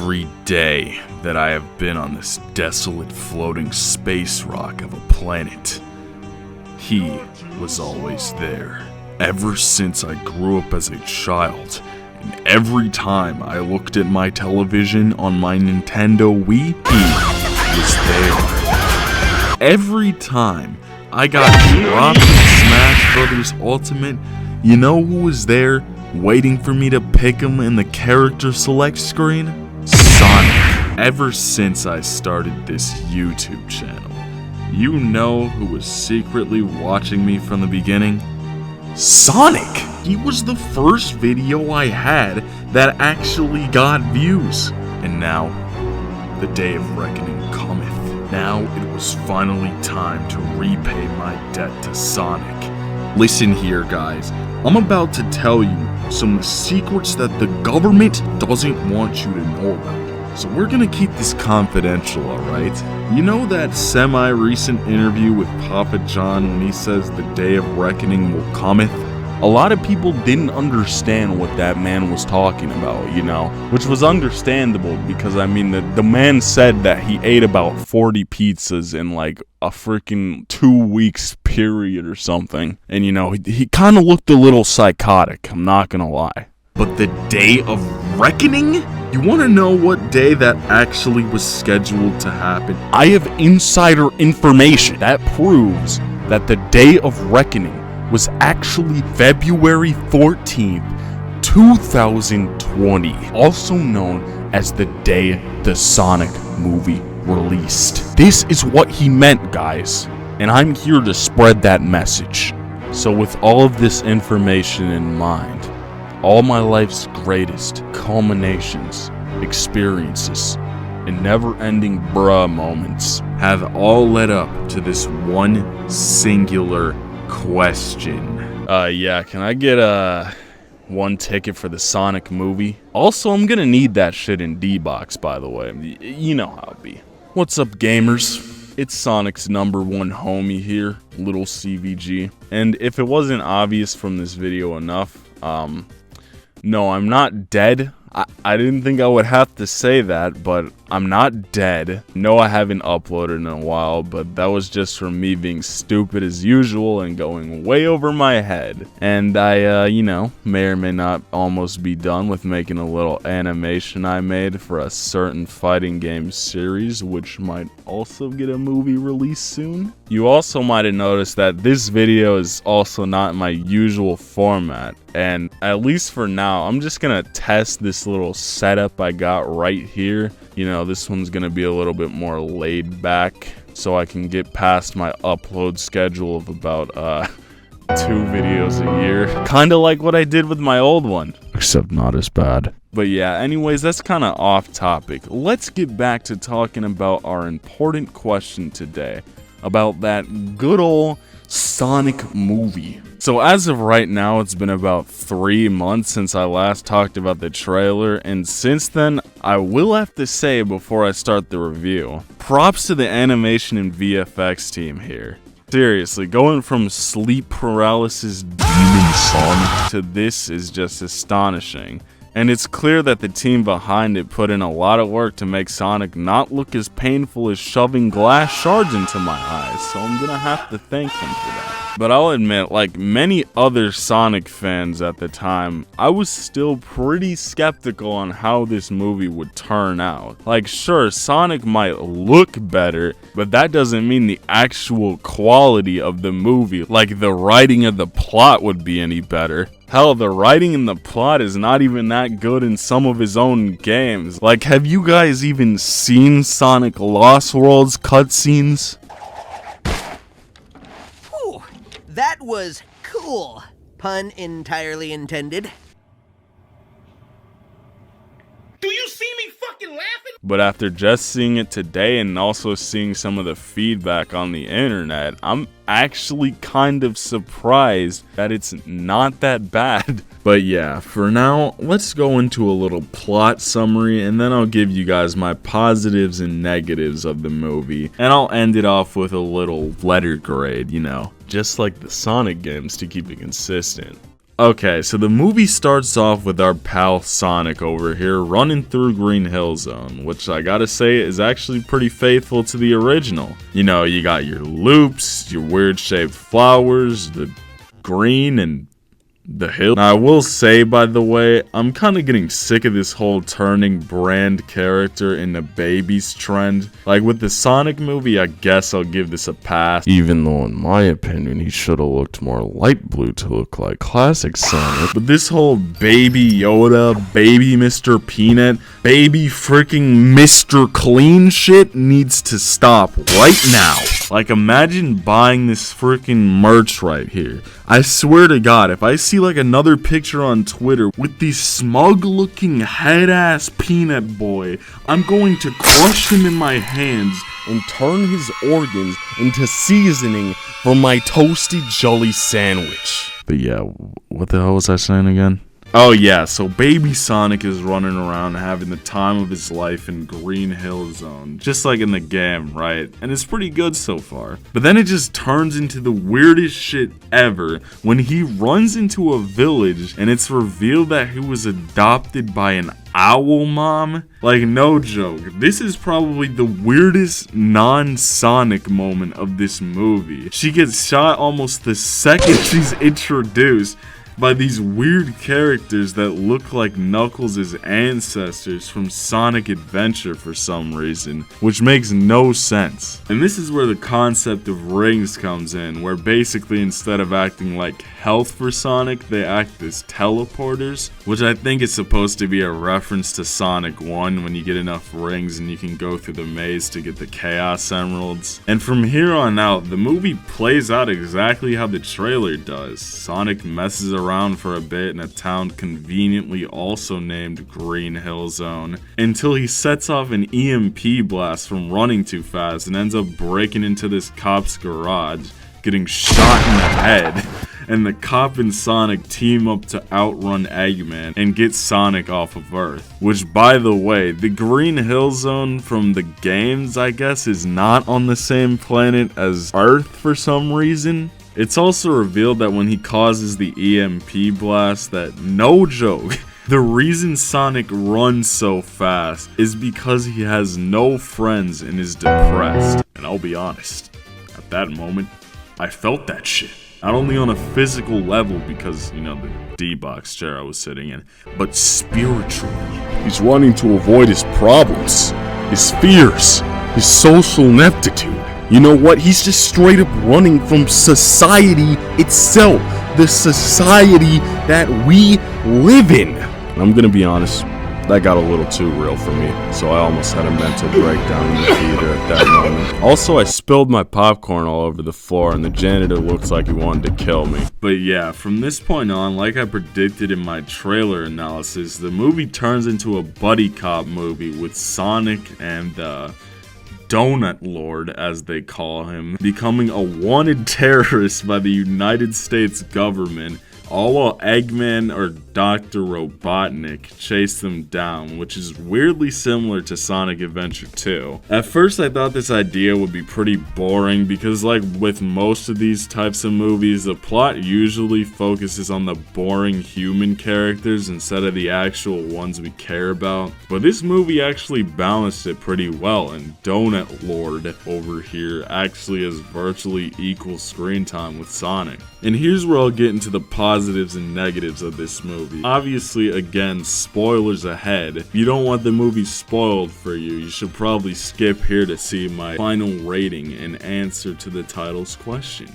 Every day that I have been on this desolate floating space rock of a planet, he was always there. Ever since I grew up as a child, and every time I looked at my television on my Nintendo Wii, he was there. Every time I got dropped in Smash Bros. Ultimate, you know who was there, waiting for me to pick him in the character select screen? Sonic. Ever since I started this YouTube channel, you know who was secretly watching me from the beginning? Sonic! He was the first video I had that actually got views. And now, the day of reckoning cometh. Now it was finally time to repay my debt to Sonic. Listen here, guys. I'm about to tell you some secrets that the government doesn't want you to know about. So we're gonna keep this confidential, alright? You know that semi-recent interview with Papa John when he says the day of reckoning will cometh? A lot of people didn't understand what that man was talking about, you know, which was understandable because, I mean, the man said that he ate about 40 pizzas in like a freaking 2 weeks period or something. And, you know, he kind of looked a little psychotic, I'm not gonna lie. But the day of reckoning? You want to know what day that actually was scheduled to happen? I have insider information that proves that the day of reckoning was actually February 14th, 2020, also known as the day the Sonic movie released. This is what he meant, guys, and I'm here to spread that message. So with all of this information in mind, all my life's greatest culminations, experiences, and never-ending bruh moments have all led up to this one singular question. Yeah, can I get one ticket for the Sonic movie? Also, I'm gonna need that shit in D-Box, by the way. You know how it be. What's up, gamers? It's Sonic's #1 homie here, LilCVG. And if it wasn't obvious from this video enough, no, I'm not dead. I didn't think I would have to say that, but I'm not dead. No, I haven't uploaded in a while, but that was just from me being stupid as usual and going way over my head. And I, you know, may or may not almost be done with making a little animation I made for a certain fighting game series, which might also get a movie release soon. You also might have noticed that this video is also not my usual format, and at least for now, I'm just gonna test this little setup I got right here. You know, this one's gonna be a little bit more laid back, so I can get past my upload schedule of about 2 videos a year. Kinda like what I did with my old one, except not as bad. But yeah, anyways, that's kinda off topic. Let's get back to talking about our important question today, about that good old Sonic movie. So as of right now, it's been about 3 months since I last talked about the trailer, and since then, I will have to say before I start the review, props to the animation and VFX team here. Seriously, going from sleep paralysis demon Sonic to this is just astonishing. And it's clear that the team behind it put in a lot of work to make Sonic not look as painful as shoving glass shards into my eyes, so I'm gonna have to thank them for that. But I'll admit, like many other Sonic fans at the time, I was still pretty skeptical on how this movie would turn out. Like, sure, Sonic might look better, but that doesn't mean the actual quality of the movie, like the writing of the plot, would be any better. Hell, the writing in the plot is not even that good in some of his own games. Like, have you guys even seen Sonic Lost World's cutscenes? Ooh, that was cool. Pun entirely intended. Do you see me fucking laughing? But after just seeing it today and also seeing some of the feedback on the internet, I'm actually kind of surprised that it's not that bad. But yeah, for now, let's go into a little plot summary, and then I'll give you guys my positives and negatives of the movie, and I'll end it off with a little letter grade, you know, just like the Sonic games to keep it consistent. Okay, so the movie starts off with our pal Sonic over here running through Green Hill Zone, which I gotta say is actually pretty faithful to the original. You know, you got your loops, your weird shaped flowers, the green and the hill. Now, I will say, by the way, I'm kind of getting sick of this whole turning brand character into babies trend. Like, with the Sonic movie, I guess I'll give this a pass. Even though, in my opinion, he should have looked more light blue to look like classic Sonic. But this whole baby Yoda, baby Mr. Peanut, baby freaking Mr. Clean shit needs to stop right now. Like, imagine buying this freaking merch right here. I swear to God, if I see like another picture on Twitter with the smug looking head ass peanut boy, I'm going to crush him in my hands and turn his organs into seasoning for my toasty jelly sandwich. But yeah, what the hell was I saying again? Oh yeah, so baby Sonic is running around having the time of his life in Green Hill Zone, just like in the game, right? And it's pretty good so far. But then it just turns into the weirdest shit ever when he runs into a village and it's revealed that he was adopted by an owl mom. Like, no joke, this is probably the weirdest non-Sonic moment of this movie. She gets shot almost the second she's introduced by these weird characters that look like Knuckles' ancestors from Sonic Adventure for some reason, which makes no sense. And this is where the concept of rings comes in, where basically instead of acting like health for Sonic, they act as teleporters, which I think is supposed to be a reference to Sonic 1 when you get enough rings and you can go through the maze to get the Chaos Emeralds. And from here on out, the movie plays out exactly how the trailer does. Sonic messes around for a bit in a town conveniently also named Green Hill Zone, until he sets off an EMP blast from running too fast and ends up breaking into this cop's garage, getting shot in the head, and the cop and Sonic team up to outrun Eggman and get Sonic off of Earth. Which, by the way, the Green Hill Zone from the games, I guess, is not on the same planet as Earth for some reason. It's also revealed that when he causes the EMP blast, that, no joke, the reason Sonic runs so fast is because he has no friends and is depressed. And I'll be honest, at that moment, I felt that shit. Not only on a physical level because, you know, the D-box chair I was sitting in, but spiritually. He's running to avoid his problems, his fears, his social ineptitude. You know what? He's just straight up running from society itself. The society that we live in. And I'm gonna be honest, that got a little too real for me. So I almost had a mental breakdown in the theater at that moment. Also, I spilled my popcorn all over the floor and the janitor looks like he wanted to kill me. But yeah, from this point on, like I predicted in my trailer analysis, the movie turns into a buddy cop movie with Sonic and Donut Lord, as they call him, becoming a wanted terrorist by the United States government, all while Eggman or Dr. Robotnik chase them down, which is weirdly similar to Sonic Adventure 2. At first I thought this idea would be pretty boring because, like with most of these types of movies, the plot usually focuses on the boring human characters instead of the actual ones we care about. But this movie actually balanced it pretty well, and Donut Lord over here actually has virtually equal screen time with Sonic. And here's where I'll get into the positives and negatives of this movie. Obviously, again, spoilers ahead. If you don't want the movie spoiled for you, you should probably skip here to see my final rating and answer to the title's question.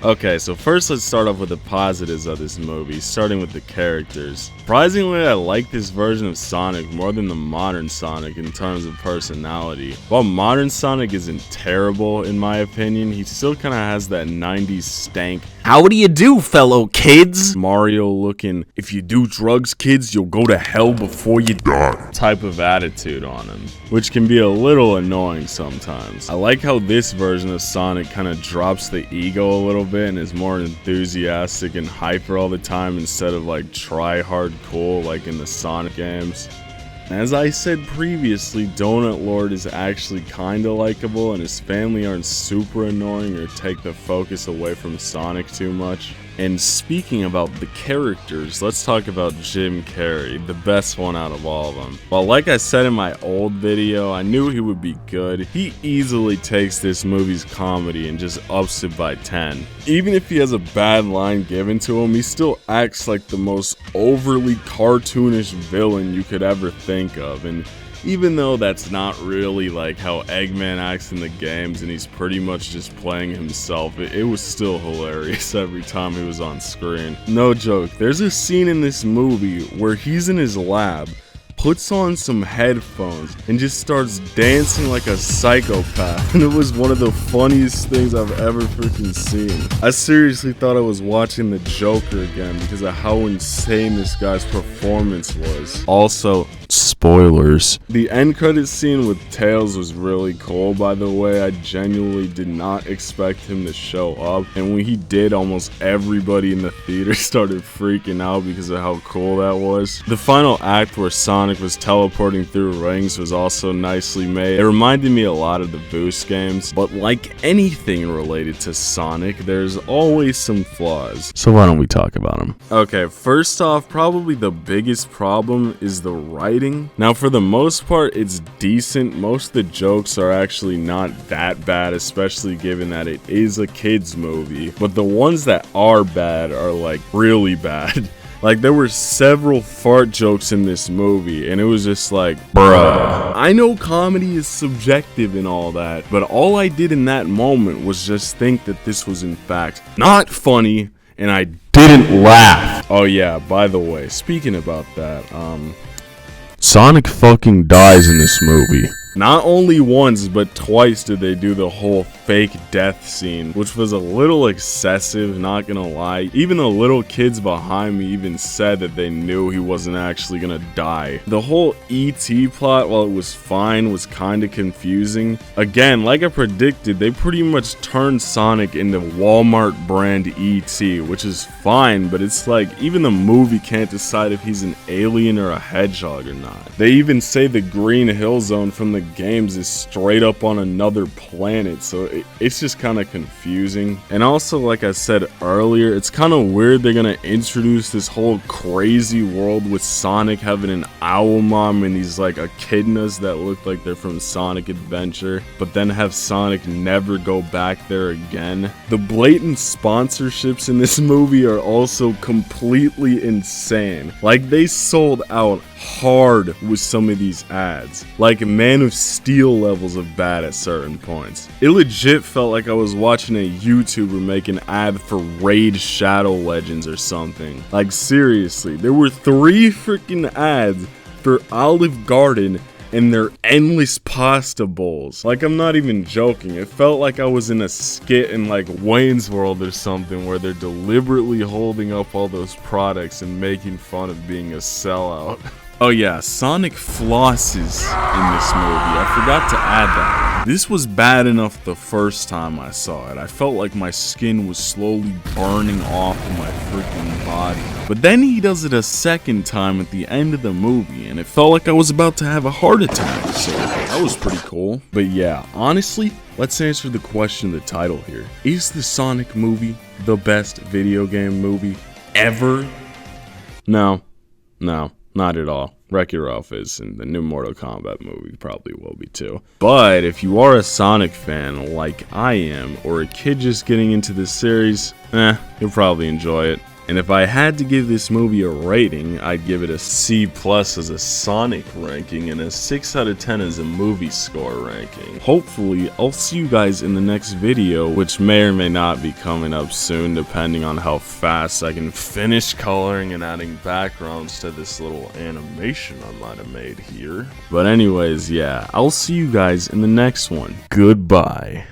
Okay, so first let's start off with the positives of this movie, starting with the characters. Surprisingly, I like this version of Sonic more than the modern Sonic in terms of personality. While modern Sonic isn't terrible in my opinion, he still kinda has that 90s stank, "How do you do, fellow kids?" Mario looking, "If you do drugs, kids, you'll go to hell before you die" type of attitude on him, which can be a little annoying sometimes. I like how this version of Sonic kinda drops the ego a little bit and is more enthusiastic and hyper all the time instead of like try hard cool like in the Sonic games. As I said previously, Donut Lord is actually kinda likable, and his family aren't super annoying or take the focus away from Sonic too much. And speaking about the characters, let's talk about Jim Carrey, the best one out of all of them. Well, like I said in my old video, I knew he would be good. He easily takes this movie's comedy and just ups it by 10. Even if he has a bad line given to him, he still acts like the most overly cartoonish villain you could ever think of. And even though that's not really like how Eggman acts in the games and he's pretty much just playing himself, it was still hilarious every time he was on screen. No joke, there's a scene in this movie where he's in his lab, puts on some headphones, and just starts dancing like a psychopath, and it was one of the funniest things I've ever freaking seen. I seriously thought I was watching the Joker again because of how insane this guy's performance was. Also, spoilers. The end credit scene with Tails was really cool, by the way. I genuinely did not expect him to show up, and when he did, almost everybody in the theater started freaking out because of how cool that was. The final act where Sonic was teleporting through rings was also nicely made. It reminded me a lot of the Boost games, but like anything related to Sonic, there's always some flaws. So why don't we talk about them? Okay, first off, probably the biggest problem is the writing. Now, for the most part, it's decent. Most of the jokes are actually not that bad, especially given that it is a kids movie. But the ones that are bad are like really bad. Like, there were several fart jokes in this movie, and it was just like, bruh. I know comedy is subjective and all that, but all I did in that moment was just think that this was in fact not funny, and I didn't laugh. Oh yeah, by the way, speaking about that, Sonic fucking dies in this movie. Not only once, but twice did they do the whole fake death scene, which was a little excessive, not gonna lie. Even the little kids behind me even said that they knew he wasn't actually gonna die. The whole E.T. plot, while it was fine, was kinda confusing. Again, like I predicted, they pretty much turned Sonic into Walmart brand E.T., which is fine, but it's like, even the movie can't decide if he's an alien or a hedgehog or not. They even say the Green Hill Zone from the games is straight up on another planet, so it's just kind of confusing. And also, like I said earlier, it's kind of weird they're gonna introduce this whole crazy world with Sonic having an owl mom and these like echidnas that look like they're from Sonic Adventure, but then have Sonic never go back there again. The blatant sponsorships in this movie are also completely insane. Like, they sold out hard with some of these ads, like Man of Steel levels of bad at certain points. It legit felt like I was watching a YouTuber make an ad for Raid Shadow Legends or something. Like, seriously, there were 3 freaking ads for Olive Garden and their endless pasta bowls. Like, I'm not even joking. It felt like I was in a skit in like Wayne's World or something where they're deliberately holding up all those products and making fun of being a sellout. Oh yeah, Sonic flosses in this movie. I forgot to add that. This was bad enough the first time I saw it. I felt like my skin was slowly burning off of my freaking body. But then he does it a second time at the end of the movie, and it felt like I was about to have a heart attack, so that was pretty cool. But yeah, honestly, let's answer the question of the title here. Is the Sonic movie the best video game movie ever? No. Not at all. Wreck-It Ralph is, and the new Mortal Kombat movie probably will be too. But if you are a Sonic fan like I am, or a kid just getting into this series, you'll probably enjoy it. And if I had to give this movie a rating, I'd give it a C+ as a Sonic ranking and a 6 out of 10 as a movie score ranking. Hopefully, I'll see you guys in the next video, which may or may not be coming up soon, depending on how fast I can finish coloring and adding backgrounds to this little animation I might have made here. But anyways, yeah, I'll see you guys in the next one. Goodbye.